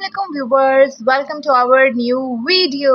alaikum viewers, welcome to our new video.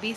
20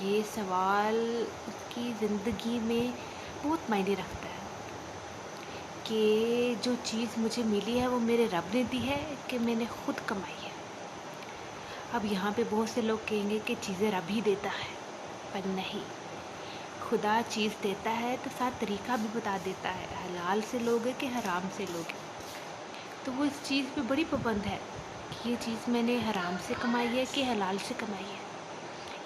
یہ سوال اس کی زندگی میں بہت معنی رکھتا ہے کہ جو چیز مجھے ملی ہے وہ میرے رب نے دی ہے کہ میں نے خود کمائی ہے۔ اب یہاں پہ بہت سے لوگ کہیں گے کہ چیزیں رب ہی دیتا ہے، پر نہیں، خدا چیز دیتا ہے تو ساتھ طریقہ بھی بتا دیتا ہے، حلال سے لوگے کہ حرام سے لوگے۔ تو وہ اس چیز پہ بڑی پابند ہے کہ یہ چیز میں نے حرام سے کمائی ہے کہ حلال سے کمائی ہے۔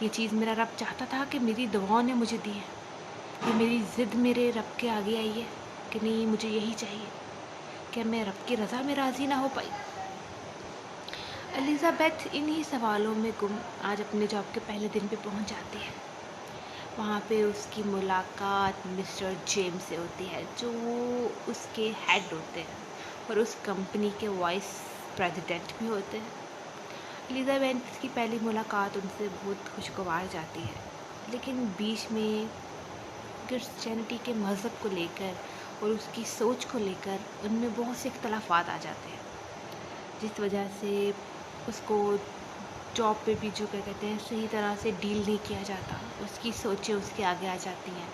یہ چیز میرا رب چاہتا تھا کہ میری دعاؤں نے مجھے دی ہے، یہ میری ضد میرے رب کے آگے آئی ہے کہ نہیں مجھے یہی چاہیے، کیا میں رب کی رضا میں راضی نہ ہو پائی؟ الزبتھ انہی سوالوں میں گم آج اپنے جاب کے پہلے دن پہ پہنچ جاتی ہے۔ وہاں پہ اس کی ملاقات مسٹر جیمز سے ہوتی ہے جو اس کے ہیڈ ہوتے ہیں اور اس کمپنی کے وائس پریزیڈنٹ بھی ہوتے ہیں۔ الزبتھ کی پہلی ملاقات ان سے بہت خوشگوار جاتی ہے، لیکن بیچ میں کرسچینٹی کے مذہب کو لے کر اور اس کی سوچ کو لے کر ان میں بہت سے اختلافات آ جاتے ہیں، جس وجہ سے اس کو جاب پہ بھی جو کیا کہتے ہیں صحیح طرح سے ڈیل نہیں کیا جاتا، اس کی سوچیں اس کے آگے آ جاتی ہیں،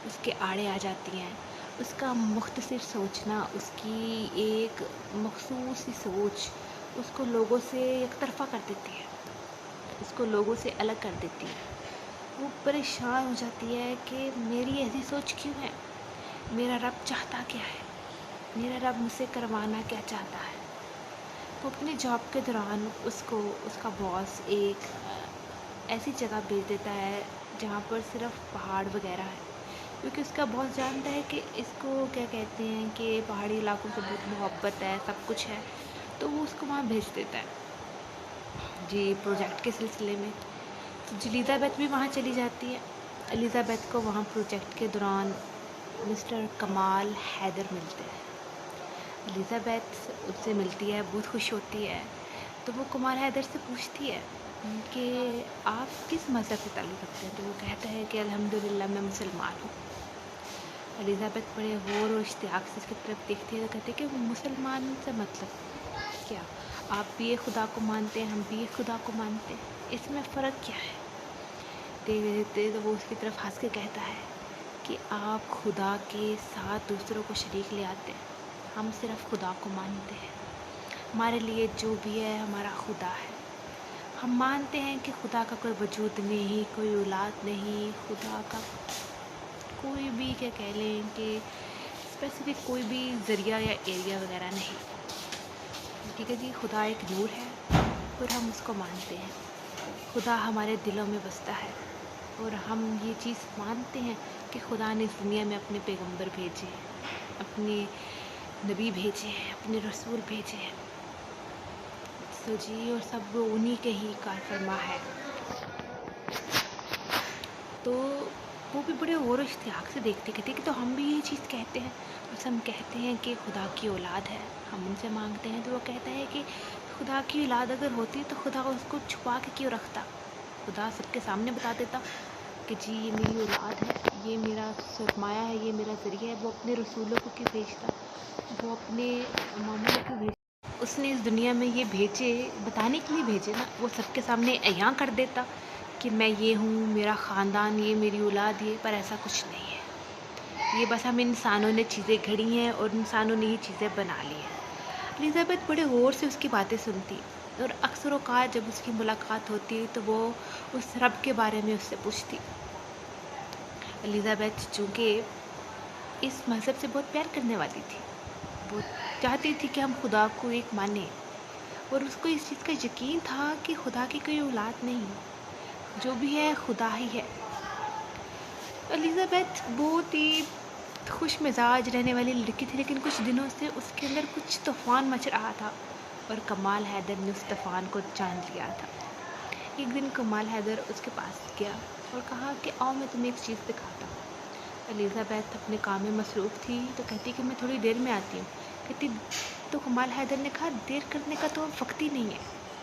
اس کے آڑے آ جاتی ہیں، اس کا مختصر سوچنا، اس کی ایک مخصوص سی سوچ اس کو لوگوں سے یک طرفہ کر دیتی ہے، اس کو لوگوں سے الگ کر دیتی ہے۔ وہ پریشان ہو جاتی ہے کہ میری ایسی سوچ کیوں ہے، میرا رب چاہتا کیا ہے، میرا رب مجھ سے کروانا کیا چاہتا ہے۔ تو اپنے جاب کے دوران اس کو اس کا باس ایک ایسی جگہ بھیج دیتا ہے جہاں پر صرف پہاڑ وغیرہ ہے، کیونکہ اس کا باس جانتا ہے کہ اس کو کیا کہتے ہیں کہ پہاڑی علاقوں سے بہت محبت ہے، سب کچھ ہے، تو وہ اس کو وہاں بھیج دیتا ہے جی پروجیکٹ کے سلسلے میں۔ تو الزبتھ بھی وہاں چلی جاتی ہے۔ الزبتھ کو وہاں پروجیکٹ کے دوران مسٹر کمال حیدر ملتے ہیں۔ الزبتھ ان سے ملتی ہے، بہت خوش ہوتی ہے، تو وہ کمال حیدر سے پوچھتی ہے کہ آپ کس مذہب سے تعلق رکھتے ہیں؟ تو وہ کہتا ہے کہ الحمدللہ میں مسلمان ہوں۔ الزبتھ بڑے غور و اشتیاق سے اس کی طرف دیکھتی ہے، تو کہتے ہیں کہ مسلمان سے مطلب کیا؟ آپ بھی ایک خدا کو مانتے ہیں، ہم بھی ایک خدا کو مانتے ہیں، اس میں فرق کیا ہے؟ دیکھتے تو وہ اس کی طرف ہنس کے کہتا ہے کہ آپ خدا کے ساتھ دوسروں کو شریک لے آتے ہیں، ہم صرف خدا کو مانتے ہیں، ہمارے لیے جو بھی ہے ہمارا خدا ہے، ہم مانتے ہیں کہ خدا کا کوئی وجود نہیں، کوئی اولاد نہیں، خدا کا کوئی بھی کیا کہہ لیں کہ اسپیسیفک کوئی بھی ذریعہ یا ایریا وغیرہ نہیں، ٹھیک ہے جی، خدا ایک نور ہے اور ہم اس کو مانتے ہیں، خدا ہمارے دلوں میں بستا ہے اور ہم یہ چیز مانتے ہیں کہ خدا نے اس دنیا میں اپنے پیغمبر بھیجے ہیں، اپنے نبی بھیجے ہیں، اپنے رسول بھیجے ہیں، تو جی اور سب وہ انہی کے ہی کار فرما ہے۔ تو وہ بھی بڑے غور و اشتیاق سے دیکھتے کہتے کہ تو ہم بھی یہی چیز کہتے ہیں، بس ہم کہتے ہیں کہ خدا کی اولاد ہے، ہم ان سے مانگتے ہیں، تو وہ کہتا ہے کہ خدا کی اولاد اگر ہوتی تو خدا اس کو چھپا کے کیوں رکھتا، خدا سب کے سامنے بتا دیتا کہ جی یہ میری اولاد ہے، یہ میرا سرمایہ ہے، یہ میرا ذریعہ ہے۔ وہ اپنے رسولوں کو کیوں بھیجتا، وہ اپنے اماموں کو بھیجتا، اس نے اس دنیا میں یہ بھیجے بتانے کے لیے بھیجے نا، وہ سب کے سامنے عیاں کر دیتا کہ میں یہ ہوں، میرا خاندان یہ، میری اولاد یہ، پر ایسا کچھ نہیں ہے، یہ بس ہم انسانوں نے چیزیں گھڑی ہیں اور انسانوں نے یہ چیزیں بنا لی ہیں۔ الزبتھ بڑے غور سے اس کی باتیں سنتی اور اکثر اوقات جب اس کی ملاقات ہوتی تو وہ اس رب کے بارے میں اس سے پوچھتی۔ الزبتھ چونکہ اس مذہب سے بہت پیار کرنے والی تھی، وہ چاہتی تھی کہ ہم خدا کو ایک مانیں، اور اس کو اس چیز کا یقین تھا کہ خدا کی کوئی اولاد نہیں، جو بھی ہے خدا ہی ہے۔ الزبتھ بہت ہی خوش مزاج رہنے والی لڑکی تھی، لیکن کچھ دنوں سے اس کے اندر کچھ طوفان مچ رہا تھا اور کمال حیدر نے اس طوفان کو جان لیا تھا۔ ایک دن کمال حیدر اس کے پاس گیا اور کہا کہ آؤ میں تمہیں ایک چیز دکھاتا ہوں۔ الزبتھ اپنے کام میں مصروف تھی تو کہتی کہ میں تھوڑی دیر میں آتی ہوں، کہتی تو کمال حیدر نے کہا دیر کرنے کا تو اب وقت ہی نہیں ہے،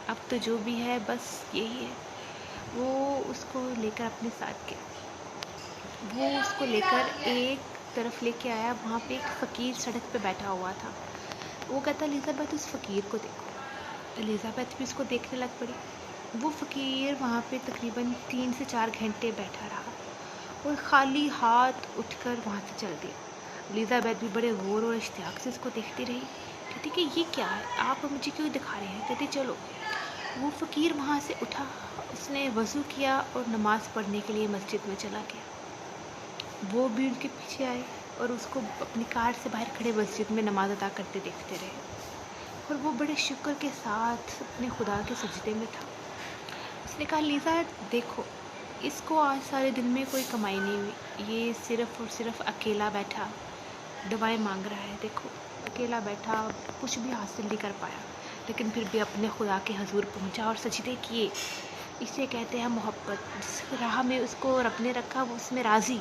اب تو جو بھی ہے بس یہی ہے۔ وہ اس کو لے کر اپنے ساتھ گیا، وہ اس کو لے کر ایک طرف لے کے آیا، وہاں پہ ایک فقیر سڑک پہ بیٹھا ہوا تھا، وہ کہتا الزبتھ اس فقیر کو دیکھو۔ الزبتھ بھی اس کو دیکھنے لگ پڑی، وہ فقیر وہاں پہ تقریباً 3 سے 4 گھنٹے بیٹھا رہا اور خالی ہاتھ اٹھ کر وہاں سے چل دیا۔ الیزابیتھ بھی بڑے غور اور اشتیاق سے اس کو دیکھتی رہی، کہتی کہ یہ کیا ہے، آپ مجھے کیوں دکھا رہے ہیں؟ کہتی چلو۔ وہ فقیر وہاں سے اٹھا، اس نے وضو کیا اور نماز پڑھنے کے لیے مسجد میں چلا گیا۔ وہ بھی ان کے پیچھے آئے اور اس کو اپنی کار سے باہر کھڑے مسجد میں نماز ادا کرتے دیکھتے رہے، اور وہ بڑے شکر کے ساتھ اپنے خدا کے سجدے میں تھا۔ اس نے کہا لیزا دیکھو، اس کو آج سارے دن میں کوئی کمائی نہیں ہوئی، یہ صرف اور صرف اکیلا بیٹھا دعائیں مانگ رہا ہے۔ دیکھو اکیلا بیٹھا کچھ بھی حاصل نہیں کر پایا، لیکن پھر بھی اپنے خدا کے حضور پہنچا اور سجدے کیے۔ اسے کہتے ہیں محبت، جس راہ میں اس کو رب نے رکھا وہ اس میں راضی۔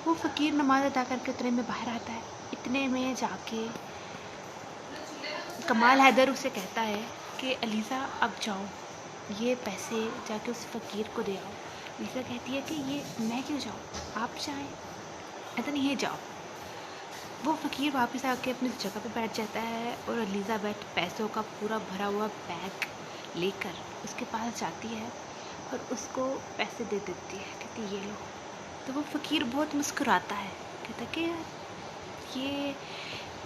وہ فقیر نماز ادا کر کے اتنے میں باہر آتا ہے، اتنے میں جا کے کمال حیدر اسے کہتا ہے کہ علیزہ اب جاؤ، یہ پیسے جا کے اس فقیر کو دے آؤ۔ علیزہ کہتی ہے کہ یہ میں کیوں جاؤں، آپ جائیں۔ کہتا نہیں، یہ جاؤ۔ وہ فقیر واپس آ کے اپنی جگہ پہ بیٹھ جاتا ہے اور الیزابیتھ پیسوں کا پورا بھرا ہوا بیگ لے کر اس کے پاس جاتی ہے اور اس کو پیسے دے دیتی ہے، کہتی یہ لو۔ تو وہ فقیر بہت مسکراتا ہے، کہتا کہ یہ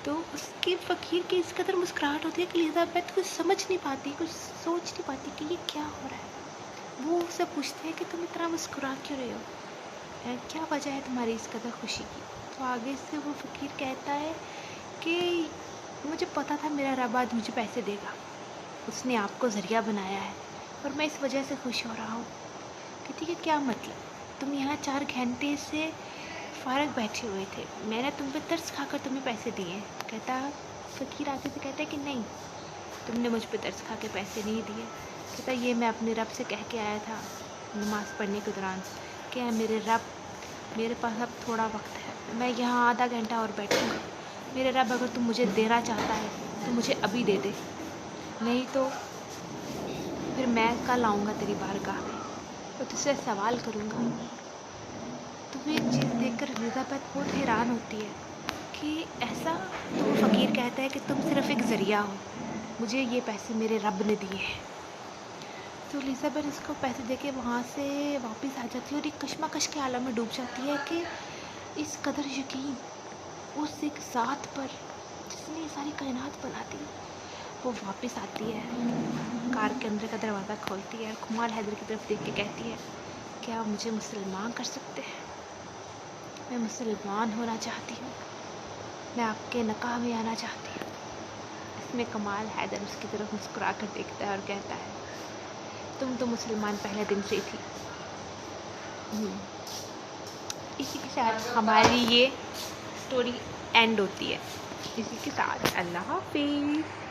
تو اس کی فقیر کی اس قدر مسکراہٹ ہوتی ہے کہ الیزابیتھ کچھ سمجھ نہیں پاتی، کچھ سوچ نہیں پاتی کہ یہ کیا ہو رہا ہے۔ وہ اسے پوچھتے ہیں کہ تم اتنا مسکرا کیوں رہے ہو، کیا وجہ ہے تمہاری اس قدر خوشی کی؟ تو آگے سے وہ فقیر کہتا ہے کہ مجھے پتا تھا میرا رب آج مجھے پیسے دے گا، اس نے آپ کو ذریعہ بنایا ہے اور میں اس وجہ سے خوش ہو رہا ہوں۔ کہتی کہ کیا مطلب، تم یہاں 4 گھنٹے سے فارغ بیٹھے ہوئے تھے، میں نے تم پہ ترس کھا کر تمہیں پیسے دیے۔ کہتا فقیر آگے سے کہتا ہے کہ نہیں، تم نے مجھ پہ ترس کھا کے پیسے نہیں دیے۔ کہتا یہ میں اپنے رب سے کہہ کے آیا تھا نماز پڑھنے کے دوران کہ اے میرے رب، میرے پاس اب تھوڑا وقت ہے، میں یہاں آدھا گھنٹہ اور بیٹھوں گا، میرے رب اگر تم مجھے دینا چاہتا ہے تو مجھے ابھی دے دے، نہیں تو پھر میں کل آؤں گا تیری بارگاہ میں اور تجھ سے سوال کروں گا۔ تو وہ یہ چیز دیکھ کر الیزابیتھ بہت حیران ہوتی ہے کہ ایسا۔ تو وہ فقیر کہتا ہے کہ تم صرف ایک ذریعہ ہو، مجھے یہ پیسے میرے رب نے دیے ہیں۔ تو الیزابیتھ اس کو پیسے دے کے وہاں سے واپس آ جاتی ہے اور ایک کشمکش کے عالم میں ڈوب جاتی ہے کہ اس قدر یقین اس ایک ذات پر جس نے یہ ساری کائنات بنا دی۔ وہ واپس آتی ہے، کار کے اندر کا دروازہ کھولتی ہے اور کمال حیدر کی طرف دیکھ کے کہتی ہے کیا آپ مجھے مسلمان کر سکتے ہیں؟ میں مسلمان ہونا چاہتی ہوں، میں آپ کے نکاح میں آنا چاہتی ہوں۔ اس میں کمال حیدر اس کی طرف مسکرا کر دیکھتا ہے اور کہتا ہے تم تو مسلمان پہلے دن سے ہی تھی۔ اسی کے ساتھ ہماری یہ سٹوری اینڈ ہوتی ہے، اسی کے ساتھ اللہ حافظ۔